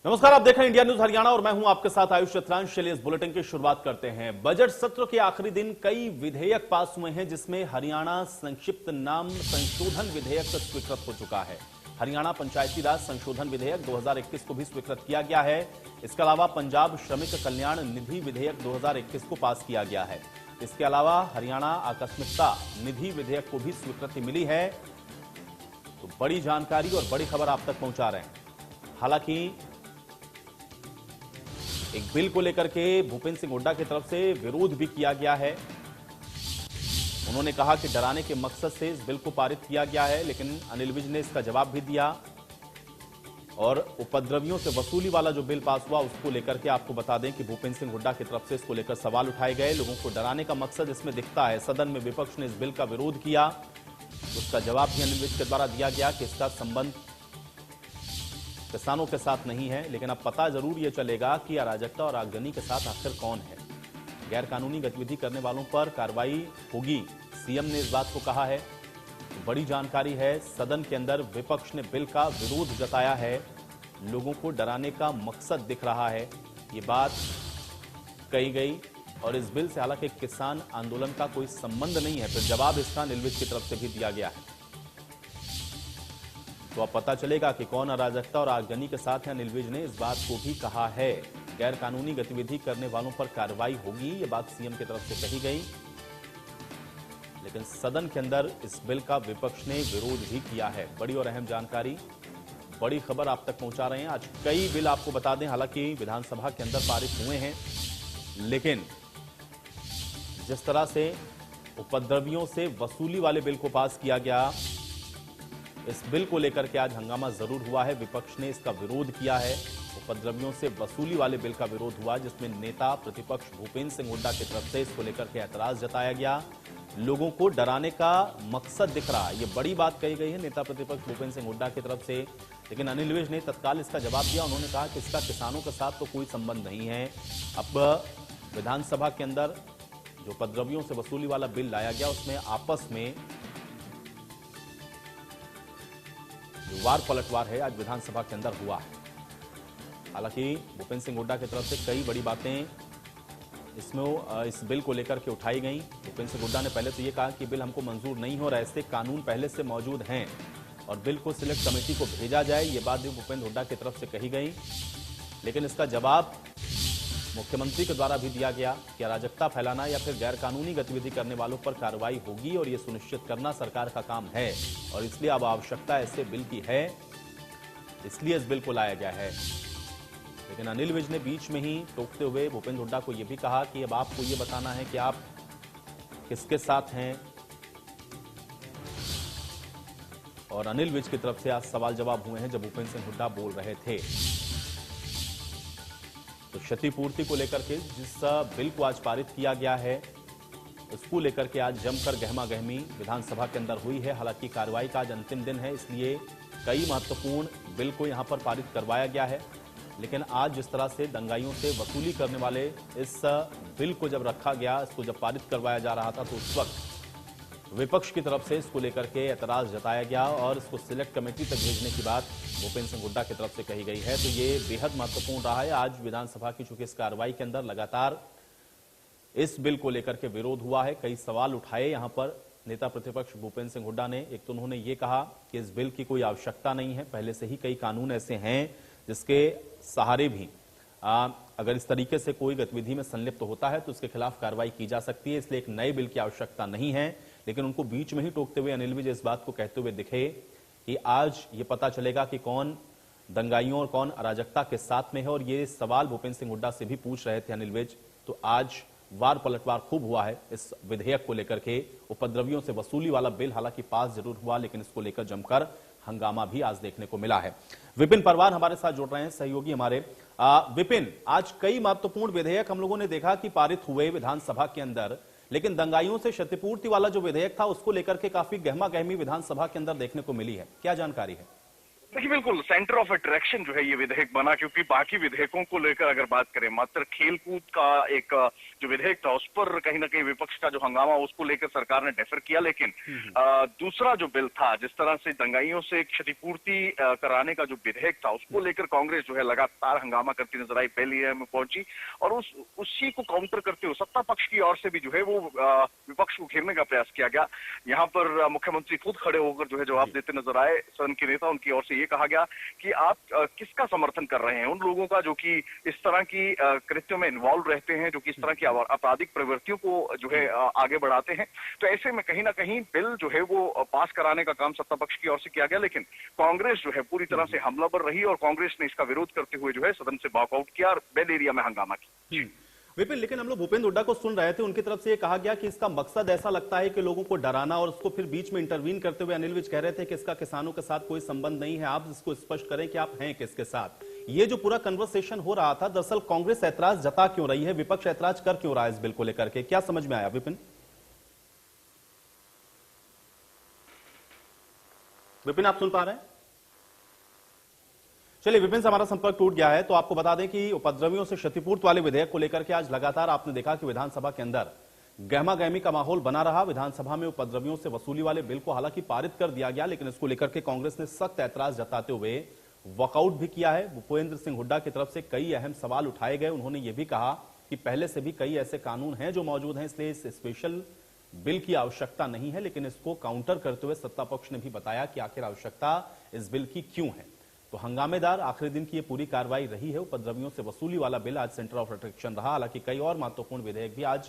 नमस्कार, आप देख रहे हैं इंडिया न्यूज हरियाणा और मैं हूं आपके साथ आयुष रतरांश। चलिए इस बुलेटिन की शुरुआत करते हैं। बजट सत्र के आखिरी दिन कई विधेयक पास हुए हैं, जिसमें हरियाणा संक्षिप्त नाम संशोधन विधेयक स्वीकृत हो चुका है। हरियाणा पंचायती राज संशोधन विधेयक 2021 को भी स्वीकृत किया गया है। इसके अलावा पंजाब श्रमिक कल्याण निधि विधेयक 2021 को पास किया गया है। इसके अलावा हरियाणा आकस्मिकता निधि विधेयक को भी स्वीकृति मिली है। तो बड़ी जानकारी और बड़ी खबर आप तक पहुंचा रहे हैं। हालांकि एक बिल को लेकर के भूपेंद्र सिंह हुड्डा की तरफ से विरोध भी किया गया है। उन्होंने कहा कि डराने के मकसद से इस बिल को पारित किया गया है, लेकिन अनिल विज ने इसका जवाब भी दिया। और उपद्रवियों से वसूली वाला जो बिल पास हुआ उसको लेकर के आपको बता दें कि भूपेंद्र सिंह हुड्डा की तरफ से इसको लेकर सवाल उठाए गए। लोगों को डराने का मकसद इसमें दिखता है। सदन में विपक्ष ने इस बिल का विरोध किया, उसका जवाब भी अनिल विज के द्वारा दिया गया कि इसका संबंध किसानों के साथ नहीं है, लेकिन अब पता जरूर यह चलेगा कि अराजकता और आगजनी के साथ आखिर कौन है। गैर कानूनी गतिविधि करने वालों पर कार्रवाई होगी, सीएम ने इस बात को कहा है। बड़ी जानकारी है। सदन के अंदर विपक्ष ने बिल का विरोध जताया है। लोगों को डराने का मकसद दिख रहा है, ये बात कही गई। और इस बिल से हालांकि किसान आंदोलन का कोई संबंध नहीं है। फिर जवाब इसका अनिल विज की तरफ से भी दिया गया है। तो अब पता चलेगा कि कौन अराजकता और आगजनी के साथ है। अनिल विज ने इस बात को भी कहा है। गैर कानूनी गतिविधि करने वालों पर कार्रवाई होगी, यह बात सीएम की तरफ से कही गई। लेकिन सदन के अंदर इस बिल का विपक्ष ने विरोध भी किया है। बड़ी और अहम जानकारी, बड़ी खबर आप तक पहुंचा रहे हैं। आज कई बिल आपको बता दें, हालांकि विधानसभा के अंदर पारित हुए हैं, लेकिन जिस तरह से उपद्रवियों से वसूली वाले बिल को पास किया गया, इस बिल को लेकर के आज हंगामा जरूर हुआ है। विपक्ष ने इसका विरोध किया है। उपद्रवियों से वसूली वाले बिल का विरोध हुआ, जिसमें नेता प्रतिपक्ष भूपेंद्र सिंह हुड्डा की तरफ से इसको लेकर के ऐतराज जताया गया। लोगों को डराने का मकसद दिख रहा है, ये बड़ी बात कही गई है नेता प्रतिपक्ष भूपेंद्र सिंह हुड्डा की तरफ से। लेकिन अनिल विज ने तत्काल इसका जवाब दिया। उन्होंने कहा कि इसका किसानों के साथ तो कोई संबंध नहीं है। अब विधानसभा के अंदर जो उपद्रवियों से वसूली वाला बिल लाया गया, उसमें आपस में वार पलटवार है, आज विधानसभा के अंदर हुआ है। हालांकि भूपेंद्र सिंह हुड्डा की तरफ से कई बड़ी बातें इसमें इस बिल को लेकर के उठाई गई। भूपेंद्र सिंह हुड्डा ने पहले तो ये कहा कि बिल हमको मंजूर नहीं हो रहा है, ऐसे कानून पहले से मौजूद हैं और बिल को सिलेक्ट कमेटी को भेजा जाए, ये बात भी भूपेंद्र हुड्डा की तरफ से कही गई। लेकिन इसका जवाब मुख्यमंत्री के द्वारा भी दिया गया कि अराजकता फैलाना या फिर गैर कानूनी गतिविधि करने वालों पर कार्रवाई होगी और यह सुनिश्चित करना सरकार का काम है, और इसलिए अब आवश्यकता ऐसे बिल की है, इसलिए इस बिल को लाया गया है। लेकिन अनिल विज ने बीच में ही टोकते हुए भूपेंद्र हुड्डा को यह भी कहा कि अब आपको यह बताना है कि आप किसके साथ हैं। और अनिल विज की तरफ से आज सवाल जवाब हुए हैं जब भूपेंद्र सिंह हुड्डा बोल रहे थे। तो क्षतिपूर्ति को लेकर के जिस बिल को आज पारित किया गया है, उसको लेकर के आज जमकर गहमा गहमी विधानसभा के अंदर हुई है। हालांकि कार्रवाई का आज अंतिम दिन है, इसलिए कई महत्वपूर्ण बिल को यहां पर पारित करवाया गया है। लेकिन आज जिस तरह से दंगाइयों से वसूली करने वाले इस बिल को जब रखा गया, इसको जब पारित करवाया जा रहा था, तो उस वक्त विपक्ष की तरफ से इसको लेकर के ऐतराज जताया गया और इसको सिलेक्ट कमेटी तक भेजने की बात भूपेंद्र सिंह हुड्डा की तरफ से कही गई है। तो ये बेहद महत्वपूर्ण रहा है आज विधानसभा की, चूंकि इस कार्रवाई के अंदर लगातार इस बिल को लेकर के विरोध हुआ है, कई सवाल उठाए यहां पर नेता प्रतिपक्ष भूपेंद्र सिंह हुड्डा ने। एक तो उन्होंने ये कहा कि इस बिल की कोई आवश्यकता नहीं है, पहले से ही कई कानून ऐसे हैं जिसके सहारे भी अगर इस तरीके से कोई गतिविधि में संलिप्त होता है तो उसके खिलाफ कार्रवाई की जा सकती है, इसलिए एक नए बिल की आवश्यकता नहीं है। लेकिन उनको बीच में ही टोकते हुए अनिल विज इस बात को कहते हुए दिखे कि आज ये पता चलेगा कि कौन दंगाइयों और कौन अराजकता के साथ में है। और ये सवाल भूपेंद्र सिंह हुड्डा से भी पूछ रहे थे अनिल विज। तो आज वार पलटवार खूब हुआ है इस विधेयक को लेकर के। उपद्रवियों से वसूली वाला बिल हालांकि पास जरूर हुआ, लेकिन इसको लेकर जमकर हंगामा भी आज देखने को मिला है। विपिन परवार हमारे साथ जुड़ रहे हैं, सहयोगी हमारे। विपिन, आज कई महत्वपूर्ण विधेयक हम लोगों ने देखा कि पारित हुए विधानसभा के अंदर, लेकिन दंगाइयों से क्षतिपूर्ति वाला जो विधेयक था उसको लेकर के काफी गहमा गहमी विधानसभा के अंदर देखने को मिली है, क्या जानकारी है? देखिए, बिल्कुल सेंटर ऑफ अट्रैक्शन जो है ये विधेयक बना, क्योंकि बाकी विधेयकों को लेकर अगर बात करें, मात्र खेलकूद का एक जो विधेयक था उस पर कहीं ना कहीं विपक्ष का जो हंगामा उसको लेकर सरकार ने डेफर किया, लेकिन दूसरा जो बिल था, जिस तरह से दंगाइयों से क्षतिपूर्ति कराने का जो विधेयक था, उसको लेकर कांग्रेस जो है लगातार हंगामा करती नजर आई, पहली में पहुंची और उसी को काउंटर करते हुए सत्ता पक्ष की ओर से भी जो है वो विपक्ष को घेरने का प्रयास किया गया। यहाँ पर मुख्यमंत्री खुद खड़े होकर जो है जवाब देते नजर आए। सदन के नेता, उनकी ओर से ये कहा गया कि आप किसका समर्थन कर रहे हैं, उन लोगों का जो कि इस तरह की कृत्यों में इन्वॉल्व रहते हैं, जो कि इस तरह की आपराधिक प्रवृत्तियों को जो है आगे बढ़ाते हैं। तो ऐसे में कहीं ना कहीं बिल जो है वो पास कराने का काम सत्ता पक्ष की ओर से किया गया, लेकिन कांग्रेस जो है पूरी तरह से हमलावर रही और कांग्रेस ने इसका विरोध करते हुए जो है सदन से वॉकआउट किया और बेल एरिया में हंगामा किया। विपिन, लेकिन हम लोग भूपेंद्र हुड्डा को सुन रहे थे, उनकी तरफ से ये कहा गया कि इसका मकसद ऐसा लगता है कि लोगों को डराना, और उसको फिर बीच में इंटरवीन करते हुए अनिल विज कह रहे थे कि इसका किसानों के साथ कोई संबंध नहीं है, आप इसको स्पष्ट करें कि आप हैं किसके साथ। ये जो पूरा कन्वर्सेशन हो रहा था, दरअसल कांग्रेस ऐतराज जता क्यों रही है, विपक्ष ऐतराज कर क्यों रहा है इस बिल को लेकर के, क्या समझ में आया विपिन? विपिन, आप सुन पा रहे हैं? चलिए, विपिन से हमारा संपर्क टूट गया है, तो आपको बता दें कि उपद्रवियों से क्षतिपूर्ति वाले विधेयक को लेकर के आज लगातार आपने देखा कि विधानसभा के अंदर गहमा गहमी का माहौल बना रहा। विधानसभा में उपद्रवियों से वसूली वाले बिल को हालांकि पारित कर दिया गया, लेकिन इसको लेकर के कांग्रेस ने सख्त ऐतराज जताते हुए वॉकआउट भी किया है। भूपेंद्र सिंह हुड्डा की तरफ से कई अहम सवाल उठाए गए। उन्होंने ये भी कहा कि पहले से भी कई ऐसे कानून हैं जो मौजूद हैं, इसलिए इस स्पेशल बिल की आवश्यकता नहीं है, लेकिन इसको काउंटर करते हुए सत्ता पक्ष ने भी बताया कि आखिर आवश्यकता इस बिल की क्यों है। तो हंगामेदार आखिरी दिन की ये पूरी कार्रवाई रही है। उपद्रवियों से वसूली वाला बिल आज सेंटर ऑफ अट्रैक्शन रहा। हालांकि कई और महत्वपूर्ण विधेयक भी आज